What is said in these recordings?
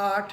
8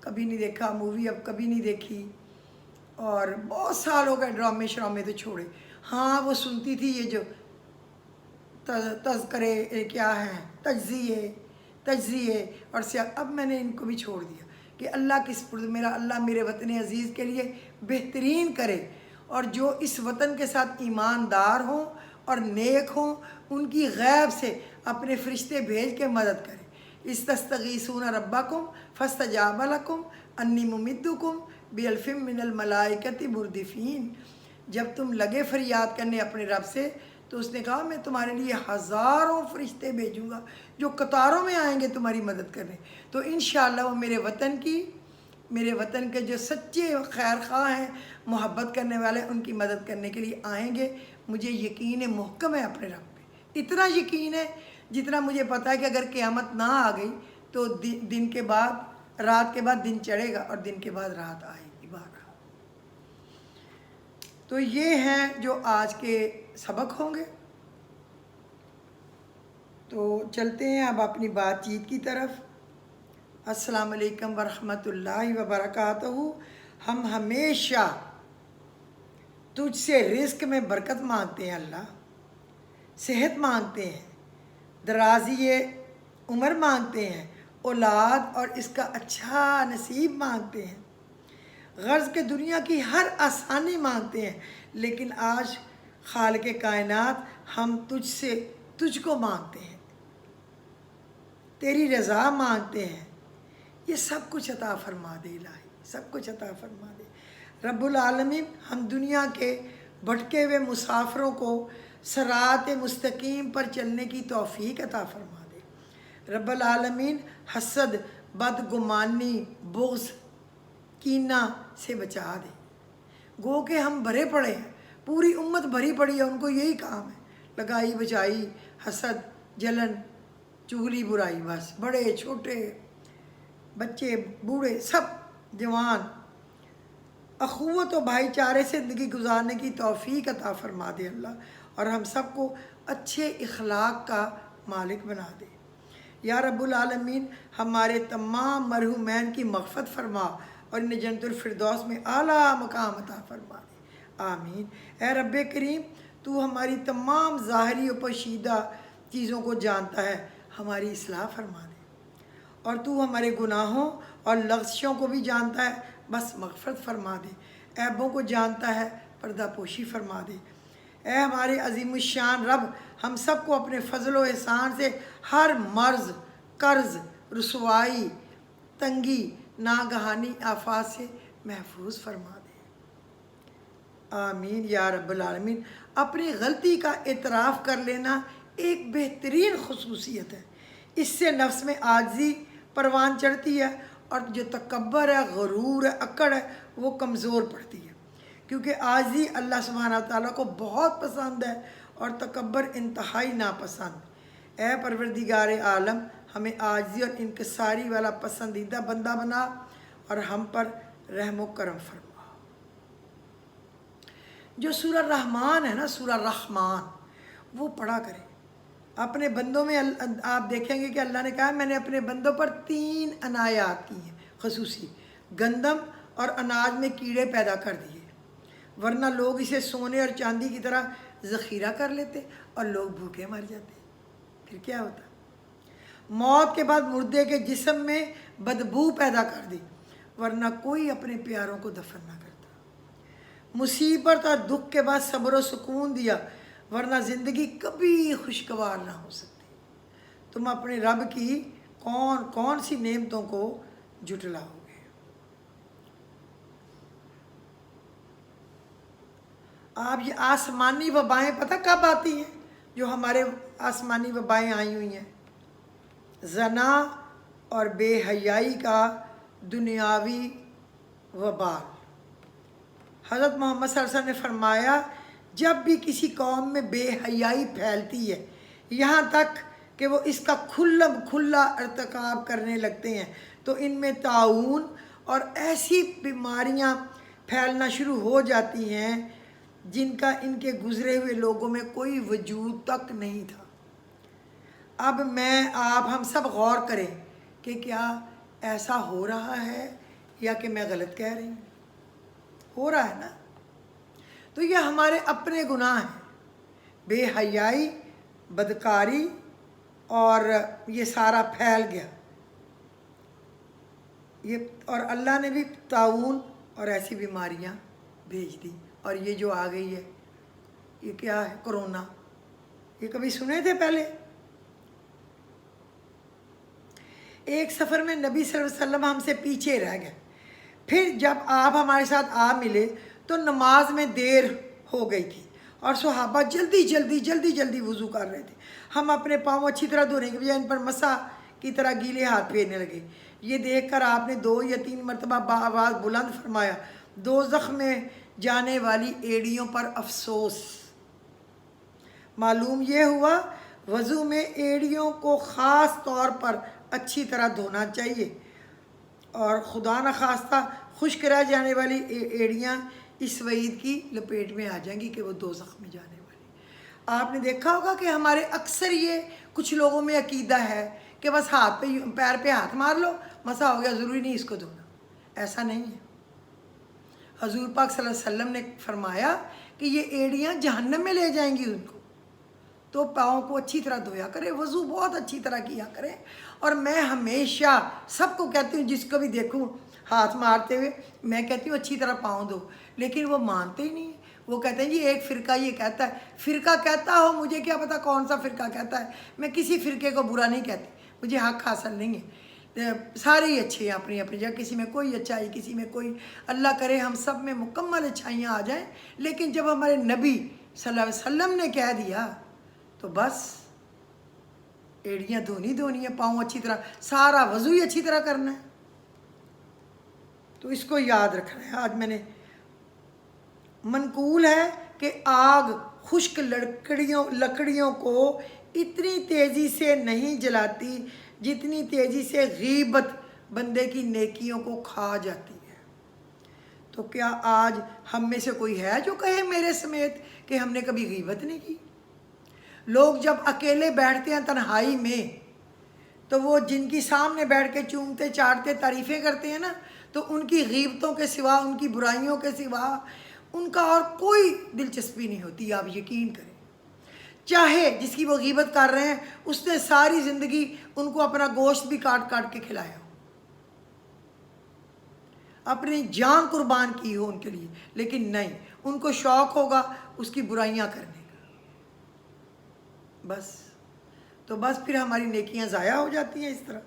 کبھی نہیں دیکھا مووی، اب کبھی نہیں دیکھی، اور بہت سال ہو گئے ڈرامے شرامے تو چھوڑے۔ ہاں وہ سنتی تھی یہ جو تذکرے کیا ہیں، تجزیے اور اب میں نے ان کو بھی چھوڑ دیا کہ اللہ کی سپرد میرا اللہ میرے وطن عزیز کے لیے بہترین کرے، اور جو اس وطن کے ساتھ ایماندار ہوں اور نیک ہوں ان کی غیب سے اپنے فرشتے بھیج کے مدد کرے۔ استستغیثون ربکم فاستجاب لکم انی ممدکم بِأَلْفٍ مِّنَ الْمَلَائِكَةِ مُرْدِفِينَ، جب تم لگے فریاد کرنے اپنے رب سے تو اس نے کہا میں تمہارے لیے ہزاروں فرشتے بھیجوں گا جو قطاروں میں آئیں گے تمہاری مدد کرنے۔ تو انشاءاللہ وہ میرے وطن کے جو سچے خیر خواہ ہیں، محبت کرنے والے، ان کی مدد کرنے کے لیے آئیں گے۔ مجھے یقین محکم ہے اپنے رب پہ، اتنا یقین ہے جتنا مجھے پتا ہے کہ اگر قیامت نہ آ گئی تو دن کے بعد رات کے بعد دن چڑھے گا اور دن کے بعد رات آئے گی بہرحال۔ تو یہ ہیں جو آج کے سبق ہوں گے۔ تو چلتے ہیں اب اپنی بات چیت کی طرف۔ السلام علیکم ورحمۃ اللہ وبرکاتہ۔ ہم ہمیشہ تجھ سے رزق میں برکت مانگتے ہیں اللہ، صحت مانگتے ہیں، درازی عمر مانگتے ہیں، اولاد اور اس کا اچھا نصیب مانگتے ہیں، غرض کے دنیا کی ہر آسانی مانگتے ہیں، لیکن آج خالق کائنات ہم تجھ کو مانگتے ہیں، تیری رضا مانگتے ہیں۔ یہ سب کچھ عطا فرما دے الہی، سب کچھ عطا فرما دے رب العالمین۔ ہم دنیا کے بھٹکے ہوئے مسافروں کو صراط مستقیم پر چلنے کی توفیق عطا فرما دے رب العالمین۔ حسد، بدگمانی، بغض، کینہ سے بچا دے۔ گو کہ ہم بھرے پڑے ہیں، پوری امت بھری پڑی ہے، ان کو یہی کام ہے، لگائی بچائی، حسد، جلن، چغلی، برائی، بس بڑے چھوٹے بچے بوڑھے سب جوان، اخوت و بھائی چارے سے زندگی گزارنے کی توفیق عطا فرما دے اللہ، اور ہم سب کو اچھے اخلاق کا مالک بنا دے یا رب العالمین۔ ہمارے تمام مرحومین کی مغفرت فرما اور انہیں جنت الفردوس میں اعلیٰ مقام عطا فرما دے، آمین۔ اے رب کریم، تو ہماری تمام ظاہری و پوشیدہ چیزوں کو جانتا ہے، ہماری اصلاح فرما دے، اور تو ہمارے گناہوں اور لغزشوں کو بھی جانتا ہے، بس مغفرت فرما دے، عیبوں کو جانتا ہے، پردہ پوشی فرما دے۔ اے ہمارے عظیم الشان رب، ہم سب کو اپنے فضل و احسان سے ہر مرض، قرض، رسوائی، تنگی، ناگہانی آفات سے محفوظ فرما دے، آمین یا رب العالمین۔ اپنی غلطی کا اعتراف کر لینا ایک بہترین خصوصیت ہے، اس سے نفس میں عاجزی پروان چڑھتی ہے، اور جو تکبر ہے، غرور ہے، اکڑ ہے، وہ کمزور پڑتی ہے، کیونکہ عاجزی اللہ سبحانہ تعالیٰ کو بہت پسند ہے اور تکبر انتہائی ناپسند۔ اے پروردگار عالم، ہمیں عاجزی اور انکساری والا پسندیدہ بندہ بنا اور ہم پر رحم و کرم فرما۔ جو سورہ رحمان ہے نا، سورہ رحمان، وہ پڑھا کریں اپنے بندوں میں۔ آپ دیکھیں گے کہ اللہ نے کہا میں نے اپنے بندوں پر 3 عنایات کی ہیں خصوصی، گندم اور اناج میں کیڑے پیدا کر دیے، ورنہ لوگ اسے سونے اور چاندی کی طرح ذخیرہ کر لیتے اور لوگ بھوکے مر جاتے، پھر کیا ہوتا؟ موت کے بعد مردے کے جسم میں بدبو پیدا کر دی، ورنہ کوئی اپنے پیاروں کو دفن نہ کرتا، مصیبت اور دکھ کے بعد صبر و سکون دیا، ورنہ زندگی کبھی خوشگوار نہ ہو سکتی۔ تم اپنے رب کی کون سی نعمتوں کو جھٹلاؤ گے؟ آپ یہ آسمانی وبائیں پتہ کب آتی ہیں؟ جو ہمارے آسمانی وبائیں آئی ہوئی ہیں، زنا اور بے حیائی کا دنیاوی وبال۔ حضرت محمد صلی اللہ علیہ وسلم نے فرمایا جب بھی کسی قوم میں بے حیائی پھیلتی ہے، یہاں تک کہ وہ اس کا کھلا ارتکاب کرنے لگتے ہیں، تو ان میں طاعون اور ایسی بیماریاں پھیلنا شروع ہو جاتی ہیں جن کا ان کے گزرے ہوئے لوگوں میں کوئی وجود تک نہیں تھا۔ اب آپ ہم سب غور کریں کہ کیا ایسا ہو رہا ہے یا کہ میں غلط کہہ رہی ہوں؟ ہو رہا ہے نا؟ تو یہ ہمارے اپنے گناہ ہیں، بے حیائی، بدکاری، اور یہ سارا پھیل گیا یہ، اور اللہ نے بھی طاعون اور ایسی بیماریاں بھیج دی، اور یہ جو آ گئی ہے یہ کیا ہے؟ کرونا۔ یہ کبھی سنے تھے پہلے؟ ایک سفر میں نبی صلی اللہ علیہ وسلم ہم سے پیچھے رہ گئے، پھر جب آپ ہمارے ساتھ آ ملے تو نماز میں دیر ہو گئی تھی اور صحابہ جلدی جلدی جلدی جلدی وضو کر رہے تھے۔ ہم اپنے پاؤں اچھی طرح دھونے کے بجائے ان پر مسح کی طرح گیلے ہاتھ پھیرنے لگے۔ یہ دیکھ کر آپ نے 2 یا 3 مرتبہ بآواز بلند فرمایا، دوزخ میں جانے والی ایڑیوں پر افسوس۔ معلوم یہ ہوا وضو میں ایڑیوں کو خاص طور پر اچھی طرح دھونا چاہیے، اور خدا نخواستہ خشک رہ جانے والی ایڑیاں اس وعید کی لپیٹ میں آ جائیں گی کہ وہ دوزخ میں جانے والی۔ آپ نے دیکھا ہوگا کہ ہمارے اکثر یہ کچھ لوگوں میں عقیدہ ہے کہ بس ہاتھ پہ پیر پہ ہاتھ مار لو مسح ہو گیا، ضروری نہیں اس کو دھونا۔ ایسا نہیں ہے۔ حضور پاک صلی اللہ علیہ وسلم نے فرمایا کہ یہ ایڑیاں جہنم میں لے جائیں گی ان کو، تو پاؤں کو اچھی طرح دھویا کرے، وضو بہت اچھی طرح کیا کرے۔ اور میں ہمیشہ سب کو کہتی ہوں، جس کو بھی دیکھوں ہاتھ مارتے ہوئے، میں کہتی ہوں اچھی طرح پاؤں دھو، لیکن وہ مانتے ہی نہیں۔ وہ کہتے ہیں جی ایک فرقہ یہ کہتا ہے۔ فرقہ کہتا ہو، مجھے کیا پتہ کون سا فرقہ کہتا ہے، میں کسی فرقے کو برا نہیں کہتی، مجھے حق حاصل نہیں ہے، سارے ہی اچھے ہیں اپنی اپنی جگہ، کسی میں کوئی اچھائی، کسی میں کوئی، اللہ کرے ہم سب میں مکمل اچھائیاں آ جائیں۔ لیکن جب ہمارے نبی صلی اللہ علیہ وسلم نے کہہ دیا تو بس ایڑیاں دھونی ہیں، پاؤں اچھی طرح، سارا وضو ہی اچھی طرح کرنا ہے۔ تو اس کو یاد رکھنا ہے۔ آج میں نے منقول ہے کہ آگ خشک لکڑیوں کو اتنی تیزی سے نہیں جلاتی جتنی تیزی سے غیبت بندے کی نیکیوں کو کھا جاتی ہے۔ تو کیا آج ہم میں سے کوئی ہے جو کہے میرے سمیت کہ ہم نے کبھی غیبت نہیں کی؟ لوگ جب اکیلے بیٹھتے ہیں تنہائی میں، تو وہ جن کی سامنے بیٹھ کے چومتے چاٹتے تعریفیں کرتے ہیں نا، تو ان کی غیبتوں کے سوا، ان کی برائیوں کے سوا ان کا اور کوئی دلچسپی نہیں ہوتی، آپ یقین کریں۔ چاہے جس کی وہ غیبت کر رہے ہیں اس نے ساری زندگی ان کو اپنا گوشت بھی کاٹ کاٹ کے کھلایا ہو، اپنی جان قربان کی ہو ان کے لیے، لیکن نہیں، ان کو شوق ہوگا اس کی برائیاں کرنے کا، بس۔ تو بس پھر ہماری نیکیاں ضائع ہو جاتی ہیں اس طرح۔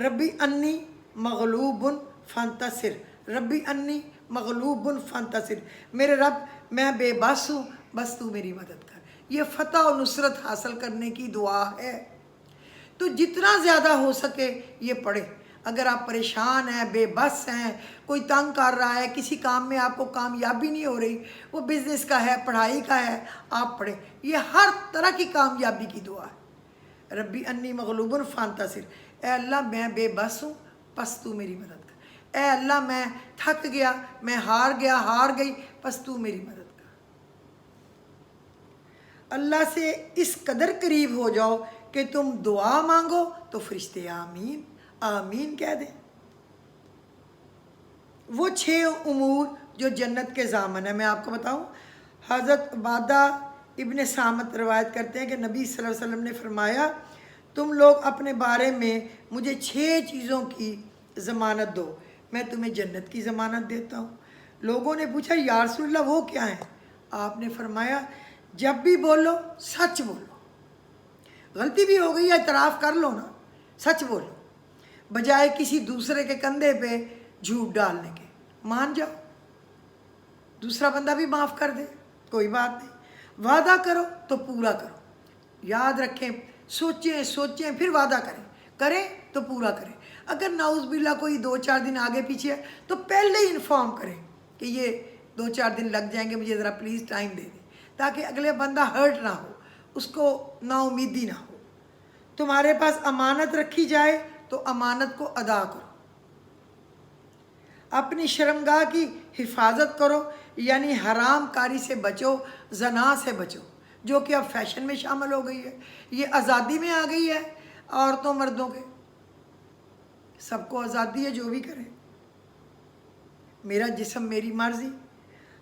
ربی انی مغلوب فانتصر، ربی انی مغلوب فانتصر، میرے رب میں بے بس ہوں، بس تو میری مدد کر۔ یہ فتح و نصرت حاصل کرنے کی دعا ہے، تو جتنا زیادہ ہو سکے یہ پڑھیں۔ اگر آپ پریشان ہیں، بے بس ہیں، کوئی تنگ کر رہا ہے، کسی کام میں آپ کو کامیابی نہیں ہو رہی، وہ بزنس کا ہے، پڑھائی کا ہے، آپ پڑھیں۔ یہ ہر طرح کی کامیابی کی دعا ہے۔ ربی انی مغلوب فانتصر، اے اللہ میں بے بس ہوں، پس تو میری مدد کر۔ اے اللہ میں تھک گیا، میں ہار گئی، پس تو میری مدد کر۔ اللہ سے اس قدر قریب ہو جاؤ کہ تم دعا مانگو تو فرشتے آمین آمین کہہ دیں۔ وہ 6 امور جو جنت کے ضامن ہیں، میں آپ کو بتاؤں۔ حضرت عبادہ ابن صامت روایت کرتے ہیں کہ نبی صلی اللہ علیہ وسلم نے فرمایا، تم لوگ اپنے بارے میں مجھے 6 چیزوں کی ضمانت دو، میں تمہیں جنت کی ضمانت دیتا ہوں۔ لوگوں نے پوچھا یا رسول اللہ وہ کیا ہیں؟ آپ نے فرمایا، جب بھی بولو سچ بولو، غلطی بھی ہو گئی ہے اعتراف کر لو نا، سچ بولو، بجائے کسی دوسرے کے کندھے پہ جھوٹ ڈالنے کے، مان جاؤ، دوسرا بندہ بھی معاف کر دے، کوئی بات نہیں۔ وعدہ کرو تو پورا کرو، یاد رکھیں، سوچیں پھر وعدہ کریں تو پورا کریں۔ اگر نعوذ باللہ کوئی 2-4 دن آگے پیچھے ہے تو پہلے ہی انفارم کریں کہ یہ 2-4 دن لگ جائیں گے، مجھے ذرا پلیز ٹائم دے دیں، تاکہ اگلے بندہ ہرٹ نہ ہو، اس کو نا امیدی نہ ہو۔ تمہارے پاس امانت رکھی جائے تو امانت کو ادا کرو، اپنی شرمگاہ کی حفاظت کرو، یعنی حرام کاری سے بچو، زنا سے بچو، جو کہ اب فیشن میں شامل ہو گئی ہے، یہ آزادی میں آ گئی ہے، عورتوں مردوں کے سب کو آزادی ہے، جو بھی کریں۔ میرا جسم میری مرضی.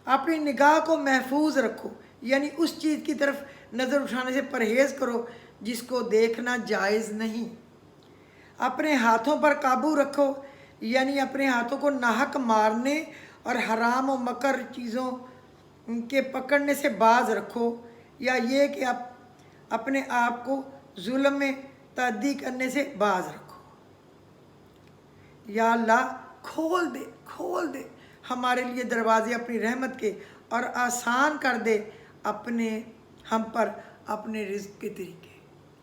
اپنی نگاہ کو محفوظ رکھو، یعنی اس چیز کی طرف نظر اٹھانے سے پرہیز کرو جس کو دیکھنا جائز نہیں. اپنے ہاتھوں پر قابو رکھو، یعنی اپنے ہاتھوں کو ناحق مارنے اور حرام و مکر چیزوں کے پکڑنے سے باز رکھو، یا یہ کہ اپنے آپ کو ظلم میں تعدی کرنے سے باز رکھو. یا اللہ کھول دے ہمارے لیے دروازے اپنی رحمت کے، اور آسان کر دے ہم پر اپنے رزق کے طریقے.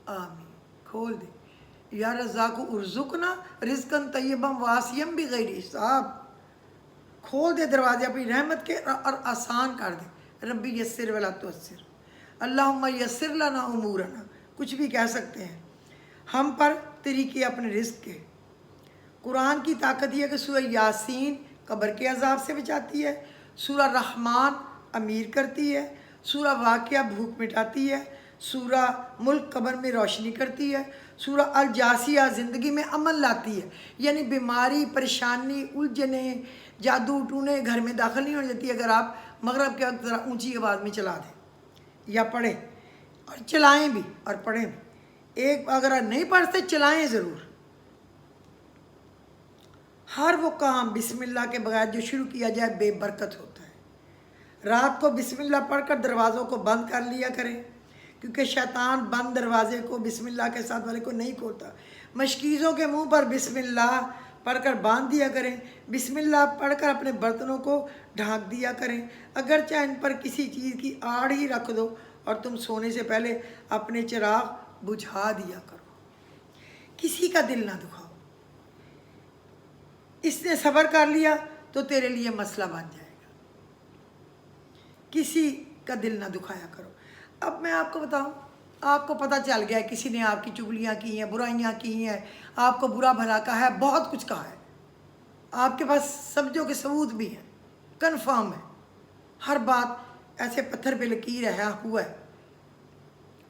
آمین. کھول دے یا رزاق ارزقنا رزقاً طیبا واسعا بغیر حساب. کھول دے دروازے اپنی رحمت کے اور آسان کر دے. ربی یسر ولا تعسر، اللہم یسر لنا امورنا، کچھ بھی کہہ سکتے ہیں. ہم پر طریقے اپنے رزق کے. قرآن کی طاقت یہ ہے کہ سورہ یاسین قبر کے عذاب سے بچاتی ہے، سورہ رحمان امیر کرتی ہے، سورہ واقعہ بھوک مٹاتی ہے، سورہ ملک قبر میں روشنی کرتی ہے، سورہ الجاسیہ زندگی میں امن لاتی ہے، یعنی بیماری، پریشانی، الجھنیں، جادو ٹونے گھر میں داخل نہیں ہو جاتی اگر آپ مغرب کے وقت ذرا اونچی آواز میں چلا دیں یا پڑھیں، اور چلائیں بھی اور پڑھیں بھی. اگر نہیں پڑھتے چلائیں ضرور. ہر وہ کام بسم اللہ کے بغیر جو شروع کیا جائے بے برکت ہوتا ہے. رات کو بسم اللہ پڑھ کر دروازوں کو بند کر لیا کریں، کیونکہ شیطان بند دروازے کو بسم اللہ کے ساتھ والے کو نہیں کھولتا. مشکیزوں کے منہ پر بسم اللہ پڑھ کر باندھ دیا کریں. بسم اللہ پڑھ کر اپنے برتنوں کو ڈھانک دیا کریں، اگرچہ ان پر کسی چیز کی آڑ ہی رکھ دو، اور تم سونے سے پہلے اپنے چراغ بجھا دیا کرو. کسی کا دل نہ دکھاؤ. اس نے صبر کر لیا تو تیرے لیے مسئلہ بن جائے گا. کسی کا دل نہ دکھایا کرو. اب میں آپ کو بتاؤں، آپ کو پتہ چل گیا ہے کسی نے آپ کی چگلیاں کی ہیں، برائیاں کی ہیں، آپ کو برا بھلا کہا ہے، بہت کچھ کہا ہے، آپ کے پاس سمجھو کہ ثبوت بھی ہے، کنفرم ہے، ہر بات ایسے پتھر پہ لکیر ہے ہوا ہے.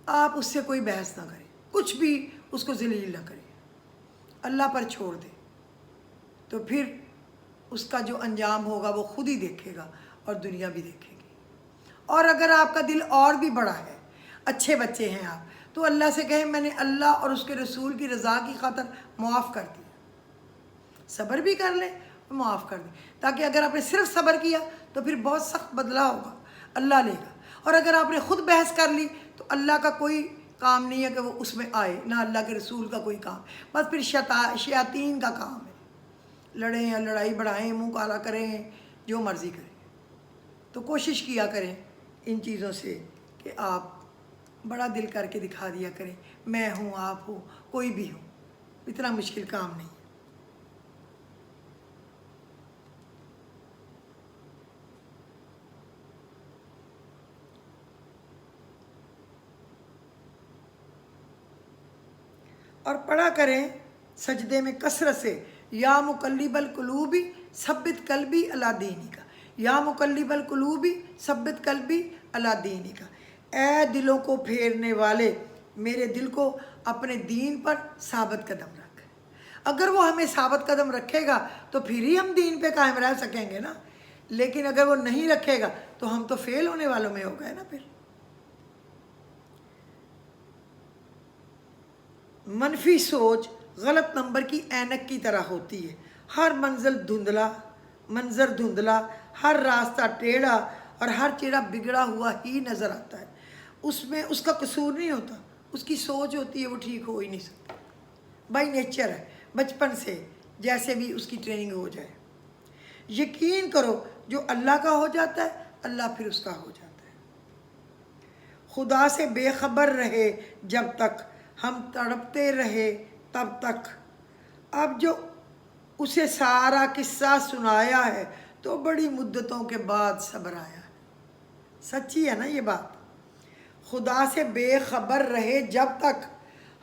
آپ اس سے کوئی بحث نہ کریں، کچھ بھی اس کو ذلیل نہ کریں، اللہ پر چھوڑ دیں. تو پھر اس کا جو انجام ہوگا وہ خود ہی دیکھے گا اور دنیا بھی دیکھے گی. اور اگر آپ کا دل اور بھی بڑا ہے، اچھے بچے ہیں آپ، تو اللہ سے کہیں میں نے اللہ اور اس کے رسول کی رضا کی خاطر معاف کر دیا. صبر بھی کر لیں اور معاف کر دیں، تاکہ اگر آپ نے صرف صبر کیا تو پھر بہت سخت بدلہ ہوگا، اللہ لے گا. اور اگر آپ نے خود بحث کر لی تو اللہ کا کوئی کام نہیں ہے کہ وہ اس میں آئے، نہ اللہ کے رسول کا کوئی کام، بس پھر شیاطین کا کام ہے. لڑیں یا لڑائی بڑھائیں، منہ کالا کریں، جو مرضی کریں. تو کوشش کیا کریں ان چیزوں سے کہ آپ بڑا دل کر کے دکھا دیا کریں میں ہوں، آپ ہو، کوئی بھی ہو. اتنا مشکل کام نہیں ہے. اور پڑھا کریں سجدے میں کثرت سے یا مقلب القلوب ثبت قلبی علی دینک، یا مقلب القلوب ثبت قلبی علی دینک. اے دلوں کو پھیرنے والے، میرے دل کو اپنے دین پر ثابت قدم رکھ. اگر وہ ہمیں ثابت قدم رکھے گا تو پھر ہی ہم دین پہ قائم رہ سکیں گے نا. لیکن اگر وہ نہیں رکھے گا تو ہم تو فیل ہونے والوں میں ہو گئے نا. پھر منفی سوچ غلط نمبر کی اینک کی طرح ہوتی ہے. ہر منظر دھندلا، ہر راستہ ٹیڑھا اور ہر چہرہ بگڑا ہوا ہی نظر آتا ہے. اس میں اس کا قصور نہیں ہوتا، اس کی سوچ ہوتی ہے، وہ ٹھیک ہو ہی نہیں سکتا. بائی نیچر ہے، بچپن سے جیسے بھی اس کی ٹریننگ ہو جائے. یقین کرو جو اللہ کا ہو جاتا ہے اللہ پھر اس کا ہو جاتا ہے. خدا سے بے خبر رہے جب تک، ہم تڑپتے رہے تب تک. اب جو اسے سارا قصہ سنایا ہے تو بڑی مدتوں کے بعد صبر آیا ہے. سچی ہے نا یہ بات. خدا سے بے خبر رہے جب تک،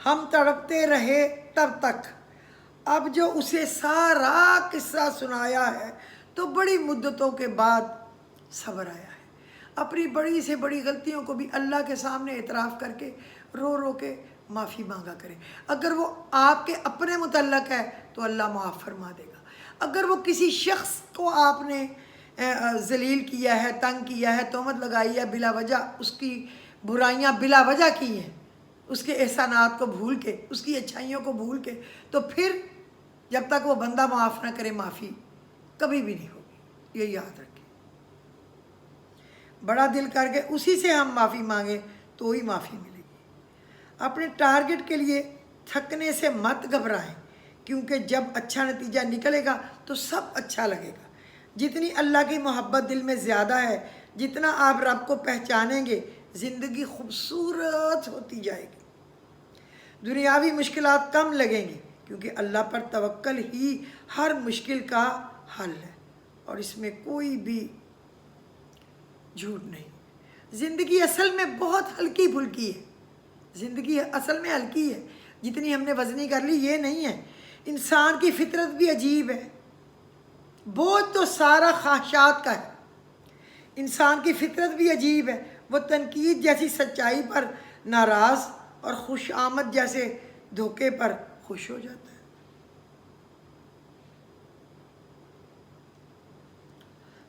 ہم تڑپتے رہے تب تک. اب جو اسے سارا قصہ سنایا ہے تو بڑی مدتوں کے بعد صبر آیا ہے. اپنی بڑی سے بڑی غلطیوں کو بھی اللہ کے سامنے اعتراف کر کے رو رو کے معافی مانگا کریں. اگر وہ آپ کے اپنے متعلق ہے تو اللہ معاف فرما دے گا. اگر وہ کسی شخص کو آپ نے ذلیل کیا ہے، تنگ کیا ہے، تہمت لگائی ہے بلا وجہ، اس کی برائیاں بلا وجہ کی ہیں، اس کے احسانات کو بھول کے، اس کی اچھائیوں کو بھول کے، تو پھر جب تک وہ بندہ معاف نہ کرے معافی کبھی بھی نہیں ہوگی، یہ یاد رکھیں۔ بڑا دل کر کے اسی سے ہم معافی مانگیں تو ہی معافی ملے گی۔ اپنے ٹارگٹ کے لیے تھکنے سے مت گھبرائیں، کیونکہ جب اچھا نتیجہ نکلے گا تو سب اچھا لگے گا۔ جتنی اللہ کی محبت دل میں زیادہ ہے، جتنا آپ رب کو پہچانیں گے، زندگی خوبصورت ہوتی جائے گی۔ دنیاوی مشکلات کم لگیں گی، کیونکہ اللہ پر توکل ہی ہر مشکل کا حل ہے، اور اس میں کوئی بھی جھوٹ نہیں۔ زندگی اصل میں بہت ہلکی پھلکی ہے، زندگی اصل میں ہلکی ہے، جتنی ہم نے وزنی کر لی یہ نہیں ہے۔ انسان کی فطرت بھی عجیب ہے، بوجھ تو سارا خواہشات کا ہے۔ انسان کی فطرت بھی عجیب ہے، وہ تنقید جیسی سچائی پر ناراض اور خوش آمد جیسے دھوکے پر خوش ہو جاتا ہے۔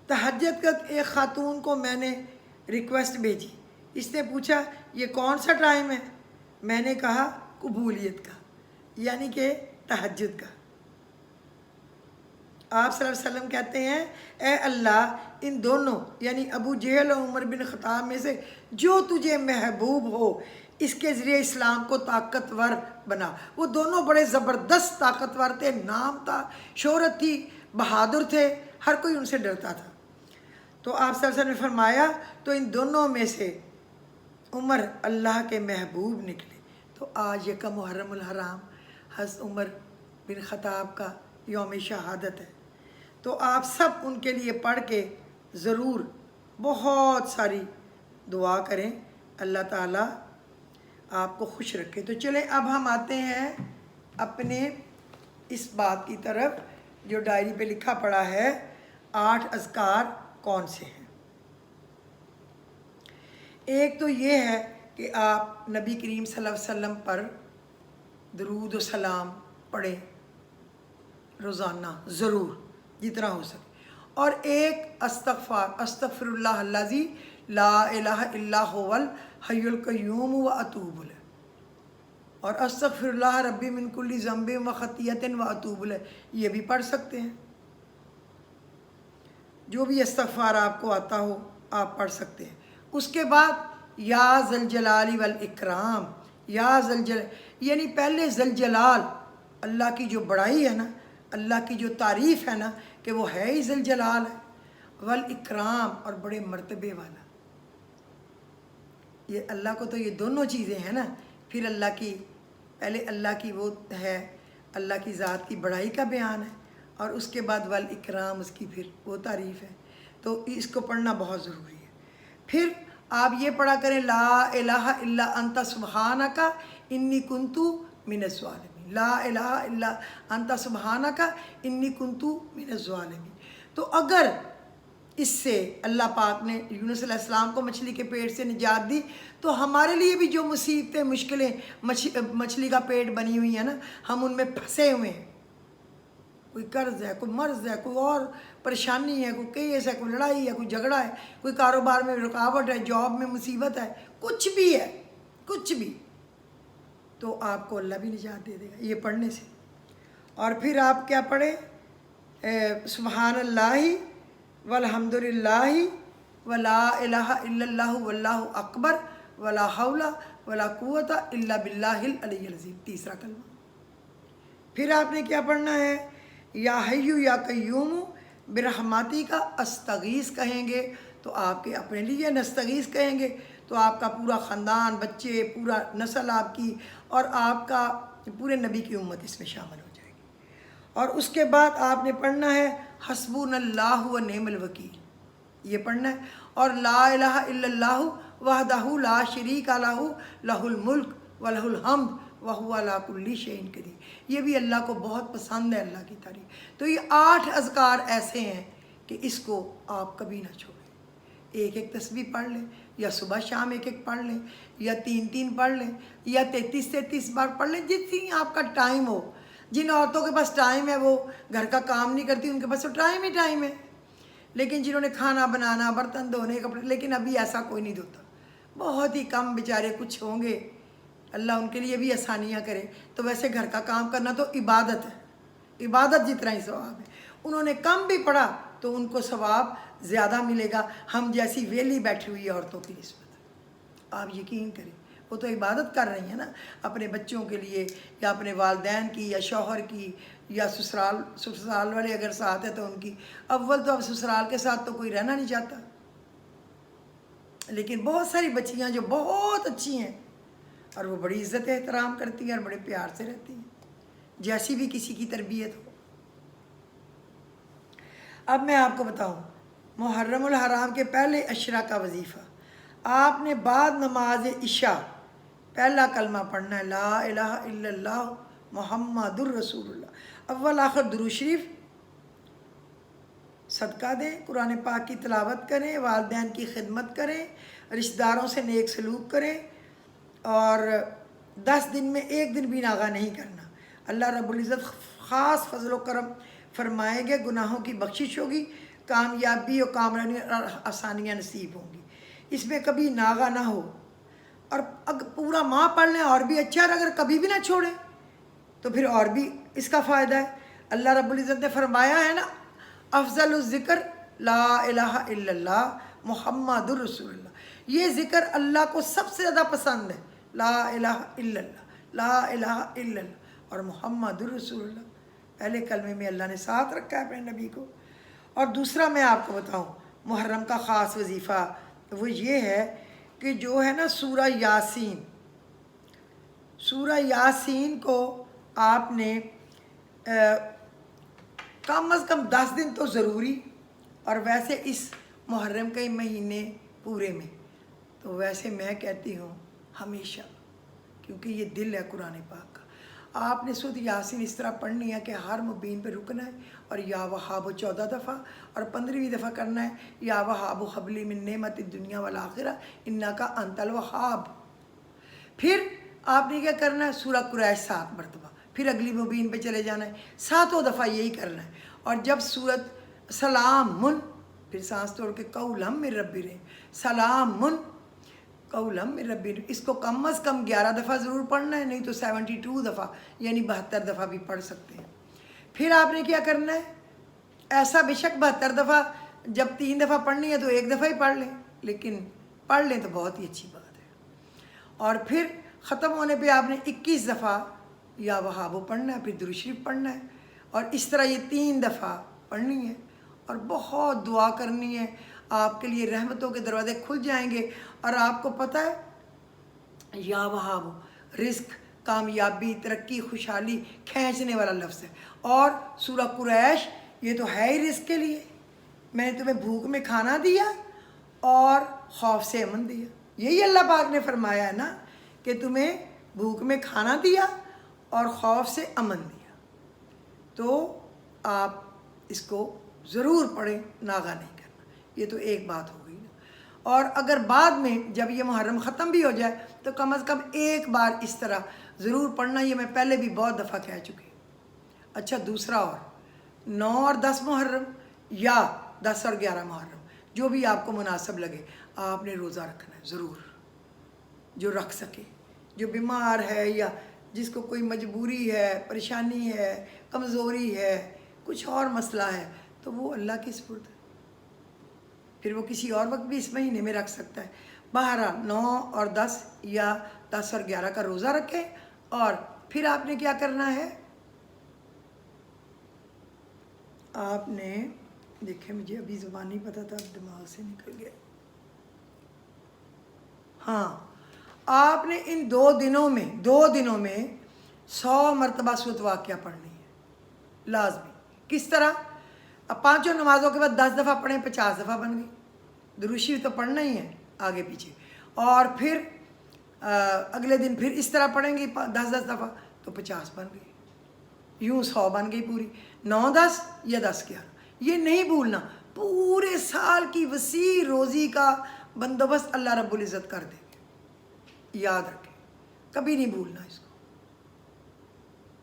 تہجد کا ایک خاتون کو میں نے ریکویسٹ بھیجی، اس نے پوچھا یہ کون سا ٹائم ہے؟ میں نے کہا قبولیت کا، یعنی کہ تہجد کا۔ آپ صلی اللہ علیہ وسلم کہتے ہیں اے اللہ ان دونوں یعنی ابو جہل اور عمر بن خطاب میں سے جو تجھے محبوب ہو اس کے ذریعے اسلام کو طاقتور بنا۔ وہ دونوں بڑے زبردست طاقتور تھے، نام تھا، شہرت تھی، بہادر تھے، ہر کوئی ان سے ڈرتا تھا۔ تو آپ صلی اللہ علیہ وسلم نے فرمایا تو ان دونوں میں سے عمر اللہ کے محبوب نکلے۔ تو آج یکم محرم الحرام حضرت عمر بن خطاب کا یوم شہادت ہے، تو آپ سب ان کے لیے پڑھ کے ضرور بہت ساری دعا کریں، اللہ تعالیٰ آپ کو خوش رکھے۔ تو چلیں اب ہم آتے ہیں اپنے اس بات کی طرف جو ڈائری پہ لکھا پڑا ہے، 8 اذکار کون سے ہیں۔ ایک تو یہ ہے کہ آپ نبی کریم صلی اللہ علیہ وسلم پر درود و سلام پڑھیں روزانہ ضرور جتنا ہو سکے، اور ایک استغفر اللہ الذی لا الہ الا هو الحی القیوم واتوب الیہ، اور استغفر اللہ ربی من کل ذنب و خطیۃ واتوب الیہ، یہ بھی پڑھ سکتے ہیں۔ جو بھی استغفار آپ کو آتا ہو آپ پڑھ سکتے ہیں۔ اس کے بعد یا ذوالجلال والاکرام، یا ذوالجلال یعنی پہلے ذوالجلال اللہ کی جو بڑائی ہے نا، اللہ کی جو تعریف ہے نا کہ وہ ہے ہی ذوالجلال ہے، والاکرام اور بڑے مرتبے والا، یہ اللہ کو تو یہ دونوں چیزیں ہیں نا۔ پھر اللہ کی پہلے اللہ کی وہ ہے، اللہ کی ذات کی بڑائی کا بیان ہے، اور اس کے بعد والاکرام اس کی پھر وہ تعریف ہے، تو اس کو پڑھنا بہت ضروری ہے۔ پھر آپ یہ پڑھا کریں لا الہ الا انت سبحانک انی کنت من الظالمین، لا الہ الا انت سبحانک انی کنت من الظالمین۔ تو اگر اس سے اللہ پاک نے یونس علیہ السلام کو مچھلی کے پیٹ سے نجات دی، تو ہمارے لیے بھی جو مصیبتیں مشکلیں مچھلی کا پیٹ بنی ہوئی ہیں نا، ہم ان میں پھنسے ہوئے ہیں، کوئی قرض ہے، کوئی مرض ہے، کوئی اور پریشانی ہے، کوئی کیس ہے، کوئی لڑائی ہے، کوئی جھگڑا ہے، کوئی کاروبار میں رکاوٹ ہے، جاب میں مصیبت ہے، کچھ بھی ہے، کچھ بھی، تو آپ کو اللہ بھی نجات دے دے گا یہ پڑھنے سے۔ اور پھر آپ کیا پڑھیں؟ سبحان اللہ والحمد للہ ولا الہ الا اللہ واللہ اکبر ولا حول ولا قوت الا باللہ العلی العظیم، تیسرا کلمہ۔ پھر آپ نے کیا پڑھنا ہے؟ یا حیو یا قیوم برحمتی کا استغیث کہیں گے تو آپ کے اپنے لیے نستغیث کہیں گے تو آپ کا پورا خاندان، بچے، پورا نسل آپ کی اور آپ کا پورے نبی کی امت اس میں شامل ہو جائے گی۔ اور اس کے بعد آپ نے پڑھنا ہے حسبنا اللہ و نعم الوکیل، یہ پڑھنا ہے، اور لا الہ الا اللہ وحدہ لا شریک لہ لہ الملک و لہ الحمد وہو علی کل شیء قدیر، یہ بھی اللہ کو بہت پسند ہے، اللہ کی تعریف۔ تو یہ 8 اذکار ایسے ہیں کہ اس کو آپ کبھی نہ چھوڑیں، ایک ایک تسبیح پڑھ لیں، یا صبح شام ایک ایک پڑھ لیں، یا 3 پڑھ لیں، یا 33 بار پڑھ لیں، جتنی آپ کا ٹائم ہو۔ جن عورتوں کے پاس ٹائم ہے وہ گھر کا کام نہیں کرتی، ان کے پاس تو ٹائم ہی ٹائم ہے، لیکن جنہوں نے کھانا بنانا، برتن دھونے، کپڑے، لیکن ابھی ایسا کوئی نہیں دھوتا، بہت ہی کم بیچارے کچھ ہوں گے، اللہ ان کے لیے بھی آسانیاں کرے۔ تو ویسے گھر کا کام کرنا تو عبادت ہے، عبادت جتنا ہی ثواب ہے، انہوں نے کم بھی پڑھا تو ان کو ثواب زیادہ ملے گا ہم جیسی ویلی بیٹھی ہوئی عورتوں کی نسبت۔ آپ یقین کریں، وہ تو عبادت کر رہی ہیں نا، اپنے بچوں کے لیے یا اپنے والدین کی یا شوہر کی یا سسرال والے اگر ساتھ ہے تو ان کی۔ اول تو اب سسرال کے ساتھ تو کوئی رہنا نہیں چاہتا، لیکن بہت ساری بچیاں جو بہت اچھی ہیں اور وہ بڑی عزت احترام کرتی ہیں اور بڑے پیار سے رہتی ہیں، جیسی بھی کسی کی تربیت ہو۔ اب میں آپ کو بتاؤں محرم الحرام کے پہلے عشرہ کا وظیفہ، آپ نے بعد نماز عشاء پہلا کلمہ پڑھنا ہے، لا الہ الا اللہ محمد الرسول اللہ، اول آخر درود شریف، صدقہ دیں، قرآن پاک کی تلاوت کریں، والدین کی خدمت کریں، رشتہ داروں سے نیک سلوک کریں، اور 10 دن میں ایک دن بھی ناغہ نہیں کرنا۔ اللہ رب العزت خاص فضل و کرم فرمائیں گے، گناہوں کی بخشش ہوگی، کامیابی اور کامرانی اور آسانیاں نصیب ہوں گی، اس میں کبھی ناغہ نہ ہو، اور اگر پورا ماہ پڑھ لیں اور بھی اچھا، اور اگر کبھی بھی نہ چھوڑیں تو پھر اور بھی اس کا فائدہ ہے۔ اللہ رب العزت نے فرمایا ہے نا، افضل الذکر لا الہ الا اللہ محمد الرسول اللہ، یہ ذکر اللہ کو سب سے زیادہ پسند ہے، لا الہ الا اللہ، لا الہ الا اللہ اور محمد الرسول اللہ، پہلے کلمے میں اللہ نے ساتھ رکھا ہے اپنے نبی کو۔ اور دوسرا میں آپ کو بتاؤں محرم کا خاص وظیفہ وہ یہ ہے کہ جو ہے نا سورہ یاسین، سورہ یاسین کو آپ نے کم از کم 10 دن تو ضروری، اور ویسے اس محرم کے مہینے پورے میں تو ویسے میں کہتی ہوں ہمیشہ، کیونکہ یہ دل ہے قرآن پاک کا۔ آپ نے سورۃ یاسین اس طرح پڑھنی ہے کہ ہر مبین پہ رکنا ہے، اور یا وہاب 14 دفعہ، اور 15ویں دفعہ کرنا ہے یا وہاب حبلی من نعمت الدنیا والآخرہ انکا انت الوہاب۔ پھر آپ نے کیا کرنا ہے، سورہ قریش 7 مرتبہ، پھر اگلی مبین پہ چلے جانا ہے، 7 دفعہ یہی کرنا ہے، اور جب سورۃ سلام پھر سانس توڑ کے قولم من رب رحیم، سلام قولم من رب رحیم، اس کو کم از کم 11 دفعہ ضرور پڑھنا ہے، نہیں تو 72 دفعہ یعنی 72 دفعہ بھی پڑھ سکتے ہیں۔ پھر آپ نے کیا کرنا ہے، ایسا بے شک 72 دفعہ جب 3 دفعہ پڑھنی ہے تو 1 دفعہ ہی پڑھ لیں، لیکن پڑھ لیں تو بہت ہی اچھی بات ہے۔ اور پھر ختم ہونے پہ آپ نے 21 دفعہ یا وہابو پڑھنا ہے، پھر درود شریف پڑھنا ہے، اور اس طرح یہ 3 دفعہ پڑھنی ہے، اور بہت دعا کرنی ہے، آپ کے لیے رحمتوں کے دروازے کھل جائیں گے۔ اور آپ کو پتہ ہے یا وہابو رزق، کامیابی، ترقی، خوشحالی کھینچنے والا لفظ ہے، اور سورہ قریش یہ تو ہے ہی رزق کے لیے، میں نے تمہیں بھوک میں کھانا دیا اور خوف سے امن دیا، یہی اللہ پاک نے فرمایا ہے نا کہ تمہیں بھوک میں کھانا دیا اور خوف سے امن دیا، تو آپ اس کو ضرور پڑھیں، ناغہ نہیں کرنا، یہ تو ایک بات ہو گئی نا۔ اور اگر بعد میں جب یہ محرم ختم بھی ہو جائے تو کم از کم ایک بار اس طرح ضرور پڑھنا، یہ میں پہلے بھی بہت دفعہ کہہ چکی ہوں۔ اچھا دوسرا، اور 9 اور 10 محرم یا 10 اور 11 محرم جو بھی آپ کو مناسب لگے، آپ نے روزہ رکھنا ہے ضرور، جو رکھ سکے، جو بیمار ہے یا جس کو کوئی مجبوری ہے، پریشانی ہے، کمزوری ہے، کچھ اور مسئلہ ہے، تو وہ اللہ کی سپرد ہے، پھر وہ کسی اور وقت بھی اس مہینے میں رکھ سکتا ہے۔ بہرحال 9 اور 10 یا 10 اور 11 کا روزہ رکھیں، اور پھر آپ نے کیا کرنا ہے، آپ نے دیکھیں، مجھے ابھی زبان نہیں پتہ تھا، دماغ سے نکل گیا، ہاں آپ نے ان 2 دنوں میں 100 مرتبہ سورۃ واقعہ پڑھنی ہے لازمی۔ کس طرح؟ اب 5 نمازوں کے بعد 10 دفعہ پڑھیں، 50 دفعہ بن گئی، درود شریف تو پڑھنا ہی ہے آگے پیچھے، اور پھر اگلے دن پھر اس طرح پڑھیں گی 10 دفعہ تو 50 بن گئی، یوں 100 بن گئی پوری۔ 9 10 یا 10 11 یہ نہیں بھولنا، پورے سال کی وسیع روزی کا بندوبست اللہ رب العزت کر دیں گے، یاد رکھیں، کبھی نہیں بھولنا اس کو،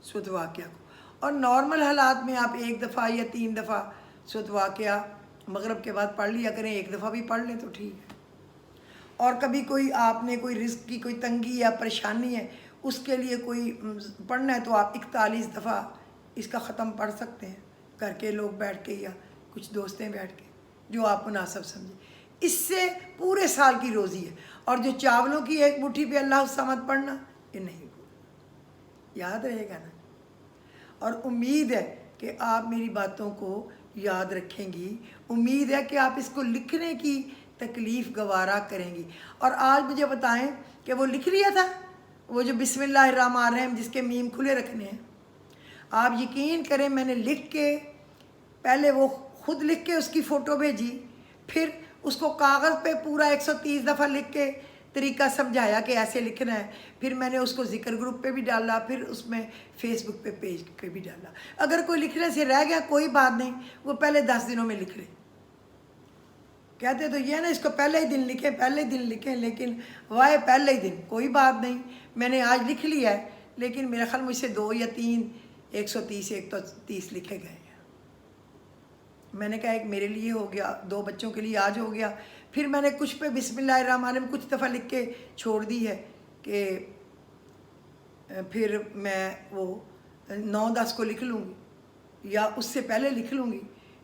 سورۃ واقعہ کو۔ اور نارمل حالات میں آپ 1 دفعہ یا 3 دفعہ سورۃ واقعہ مغرب کے بعد پڑھ لیا کریں، 1 دفعہ بھی پڑھ لیں تو ٹھیک ہے۔ اور کبھی کوئی آپ نے کوئی رزق کی کوئی تنگی یا پریشانی ہے، اس کے لیے کوئی پڑھنا ہے تو آپ 41 دفعہ اس کا ختم پڑھ سکتے ہیں، گھر کے لوگ بیٹھ کے یا کچھ دوستیں بیٹھ کے، جو آپ مناسب سمجھیں۔ اس سے پورے سال کی روزی ہے۔ اور جو چاولوں کی ایک مٹھی پہ اللہ الصمد پڑھنا، یہ نہیں بھولنا، یاد رہے گا نا۔ اور امید ہے کہ آپ میری باتوں کو یاد رکھیں گی، امید ہے کہ آپ اس کو لکھنے کی تکلیف گوارا کریں گی۔ اور آج مجھے بتائیں کہ وہ لکھ لیا تھا، وہ جو بسم اللہ الرحمن الرحیم جس کے میم کھلے رکھنے ہیں، آپ یقین کریں میں نے لکھ کے، پہلے وہ خود لکھ کے اس کی فوٹو بھیجی، پھر اس کو کاغذ پہ پورا 130 دفعہ لکھ کے طریقہ سمجھایا کہ ایسے لکھنا ہے، پھر میں نے اس کو ذکر گروپ پہ بھی ڈالا، پھر اس میں فیس بک پہ پیج پہ بھی ڈالا۔ اگر کوئی لکھنے سے رہ گیا کوئی بات نہیں، وہ پہلے 10 دنوں میں لکھ لے۔ کہتے تو یہ نا اس کو پہلے ہی دن لکھیں، پہلے ہی دن لکھیں، لیکن وائے پہلے ہی دن کوئی بات نہیں، میں نے آج لکھ لیا ہے، لیکن میرا خیال مجھ سے 2 یا 3 130 لکھے گئے ہیں۔ میں نے کہا ایک میرے لیے ہو گیا، 2 بچوں کے لیے آج ہو گیا، پھر میں نے کچھ پہ بسم اللہ الرحمن الرحیم کچھ دفعہ لکھ کے چھوڑ دی ہے کہ پھر میں وہ 9-10 کو لکھ لوں گی یا اس سے پہلے لکھ لوں گی،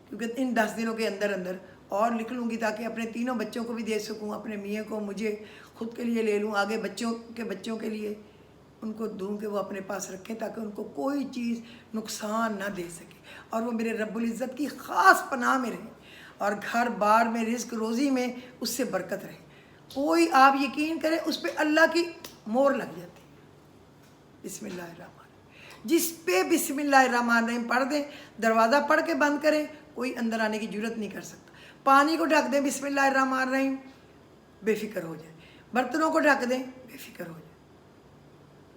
کیونکہ ان 10 دنوں کے اندر اندر اور لکھ لوں گی تاکہ اپنے تینوں بچوں کو بھی دے سکوں، اپنے میاں کو، مجھے خود کے لیے لے لوں، آگے بچوں کے لیے ان کو دوں کہ وہ اپنے پاس رکھیں تاکہ ان کو کوئی چیز نقصان نہ دے سکے، اور وہ میرے رب العزت کی خاص پناہ میں رہیں، اور گھر بار میں رزق روزی میں اس سے برکت رہے۔ کوئی آپ یقین کریں اس پہ اللہ کی مور لگ جاتی ہے۔ بسم اللہ الرحمن الرحیم، جس پہ بسم اللہ الرحمن الرحیم پڑھ دیں، دروازہ پڑھ کے بند کریں، کوئی اندر آنے کی جرت نہیں کر سکتا۔ پانی کو ڈھک دیں بسم اللہ الرحمن الرحیم، بے فکر ہو جائیں۔ برتنوں کو ڈھک دیں، بے فکر ہو جائیں۔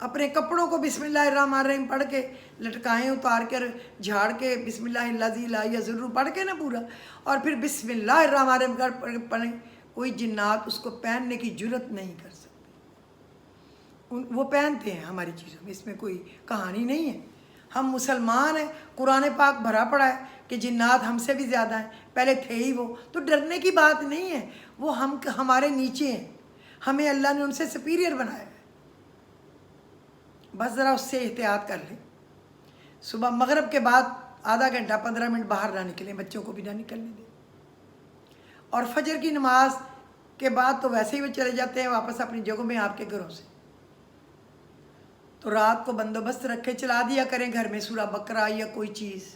اپنے کپڑوں کو بسم اللہ الرحمن الرحیم پڑھ کے لٹکائیں، اتار کر جھاڑ کے بسم اللہ الذی لا یضر پڑھ کے نا پورا، اور پھر بسم اللہ الرحمن الرحیم پڑھیں، کوئی جنات اس کو پہننے کی جرت نہیں کر سکتے۔ وہ پہنتے ہیں ہماری چیزوں میں، اس میں کوئی کہانی نہیں ہے۔ ہم مسلمان ہیں، قرآن پاک بھرا پڑا ہے کہ جنات ہم سے بھی زیادہ ہیں، پہلے تھے ہی وہ، تو ڈرنے کی بات نہیں ہے، وہ ہمارے نیچے ہیں، ہمیں اللہ نے ان سے سپیریئر بنایا ہے۔ بس ذرا اس سے احتیاط کر لیں۔ صبح مغرب کے بعد آدھا گھنٹہ 15 منٹ باہر نہ نکلیں، بچوں کو بھی نہ نکلنے دیں، اور فجر کی نماز کے بعد تو ویسے ہی وہ چلے جاتے ہیں واپس اپنی جگہوں میں آپ کے گھروں سے، تو رات کو بندوبست رکھے چلا دیا کریں گھر میں سورہ بقرہ یا کوئی چیز،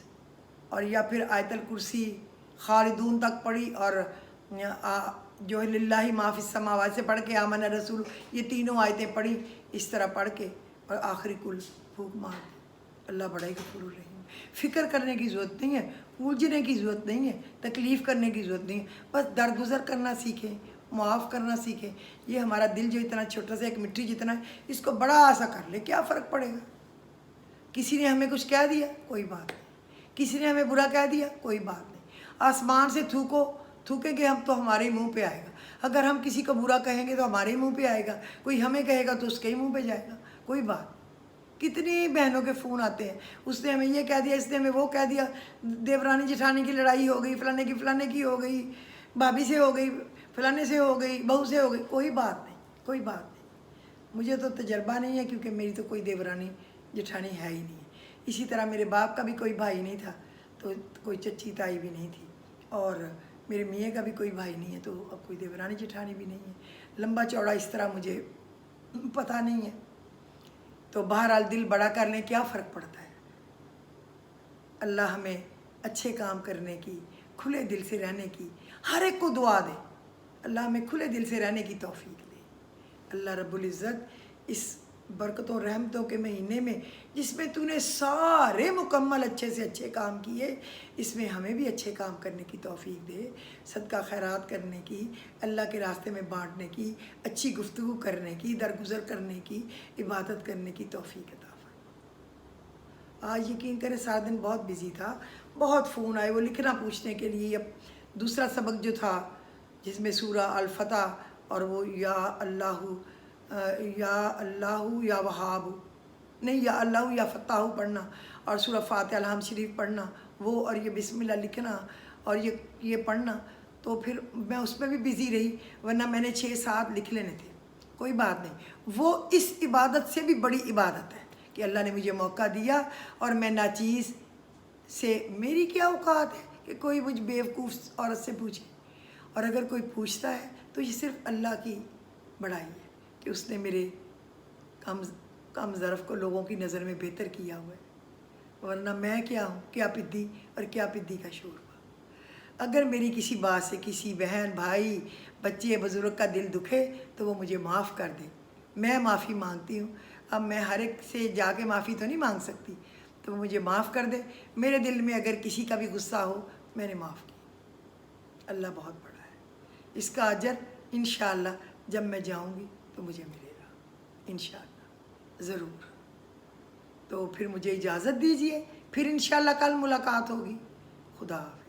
اور یا پھر آیت الکرسی خالدون تک پڑھی، اور جو للہ ما فی السماوات سے پڑھ کے آمن رسول، یہ تینوں آیتیں پڑھی، اس طرح پڑھ کے اور آخری کل پھونک مار دیں۔ اللہ بڑا ہی غفور الرحیم۔ فکر کرنے کی ضرورت نہیں ہے، الجھنے کی ضرورت نہیں ہے، تکلیف کرنے کی ضرورت نہیں ہے، بس درگزر کرنا سیکھیں، معاف کرنا سیکھیں۔ یہ ہمارا دل جو اتنا چھوٹا سا ایک مٹی جتنا ہے، اس کو بڑا ایسا کر لے، کیا فرق پڑے گا؟ کسی نے ہمیں کچھ کہہ دیا، کوئی بات نہیں، کسی نے ہمیں برا کہہ دیا، کوئی بات نہیں۔ آسمان سے تھوکیں گے ہم تو ہمارے منہ پہ آئے گا، اگر ہم کسی کو برا کہیں گے تو ہمارے منہ پہ آئے گا، کوئی ہمیں کہے گا تو اس کے ہی منہ پہ جائے گا، کوئی بات۔ کتنی بہنوں کے فون آتے ہیں، اس نے ہمیں یہ کہہ دیا، اس نے ہمیں وہ کہہ دیا، دیورانی جٹھانی کی لڑائی ہو گئی، فلانے کی ہو گئی، بھابھی سے ہو گئی، فلانے سے ہو گئی، بہو سے ہو گئی، کوئی بات نہیں، کوئی بات نہیں۔ مجھے تو تجربہ نہیں ہے، کیونکہ میری تو کوئی دیورانی جٹھانی ہے ہی نہیں ہے۔ اسی طرح میرے باپ کا بھی کوئی بھائی نہیں تھا، تو کوئی چچی تائی بھی نہیں تھی، اور میرے میاں کا بھی کوئی بھائی نہیں ہے، تو اب کوئی دیورانی جٹھانی بھی نہیں ہے۔ لمبا چوڑا اس طرح مجھے پتہ نہیں ہے، تو بہرحال دل بڑا کر لیں، کیا فرق پڑتا ہے؟ اللہ ہمیں اچھے کام کرنے کی، کھلے دل سے رہنے کی، ہر ایک کو دعا دے، اللہ ہمیں کھلے دل سے رہنے کی توفیق دے۔ اللہ رب العزت اس برکتوں رحمتوں کے مہینے میں، جس میں تو نے سارے مکمل اچھے سے اچھے کام کیے، اس میں ہمیں بھی اچھے کام کرنے کی توفیق دے، صدقہ خیرات کرنے کی، اللہ کے راستے میں بانٹنے کی، اچھی گفتگو کرنے کی، درگزر کرنے کی، عبادت کرنے کی توفیق عطا فرما۔ آج یقین کریں سارا دن بہت بزی تھا، بہت فون آئے، وہ لکھنا پوچھنے کے لیے۔ اب دوسرا سبق جو تھا جس میں سورہ الفتح اور وہ یا اللہ یا وہاب، نہیں یا اللہ یا فتح پڑھنا، اور سورہ فاتحہ الحمد شریف پڑھنا وہ، اور یہ بسم اللہ لکھنا اور یہ پڑھنا، تو پھر میں اس میں بھی بزی رہی، ورنہ میں نے 6-7 لکھ لینے تھے، کوئی بات نہیں۔ وہ اس عبادت سے بھی بڑی عبادت ہے کہ اللہ نے مجھے موقع دیا اور میں ناچیز سے، میری کیا اوقات ہے کہ کوئی مجھ بیوقوف عورت سے پوچھے، اور اگر کوئی پوچھتا ہے تو یہ صرف اللہ کی بڑائی ہے کہ اس نے میرے کم ظرف کو لوگوں کی نظر میں بہتر کیا ہوا ہے، ورنہ میں کیا ہوں، کیا پدی اور کیا پدی کا شور۔ اگر میری کسی بات سے کسی بہن بھائی بچے بزرگ کا دل دکھے تو وہ مجھے معاف کر دے، میں معافی مانگتی ہوں۔ اب میں ہر ایک سے جا کے معافی تو نہیں مانگ سکتی، تو وہ مجھے معاف کر دے۔ میرے دل میں اگر کسی کا بھی غصہ ہو میں نے معاف کی، اللہ بہت بڑا ہے، اس کا اجر انشاءاللہ جب میں جاؤں گی تو مجھے ملے گا انشاءاللہ ضرور۔ تو پھر مجھے اجازت دیجیے، پھر انشاءاللہ کل ملاقات ہوگی۔ خدا حافظ۔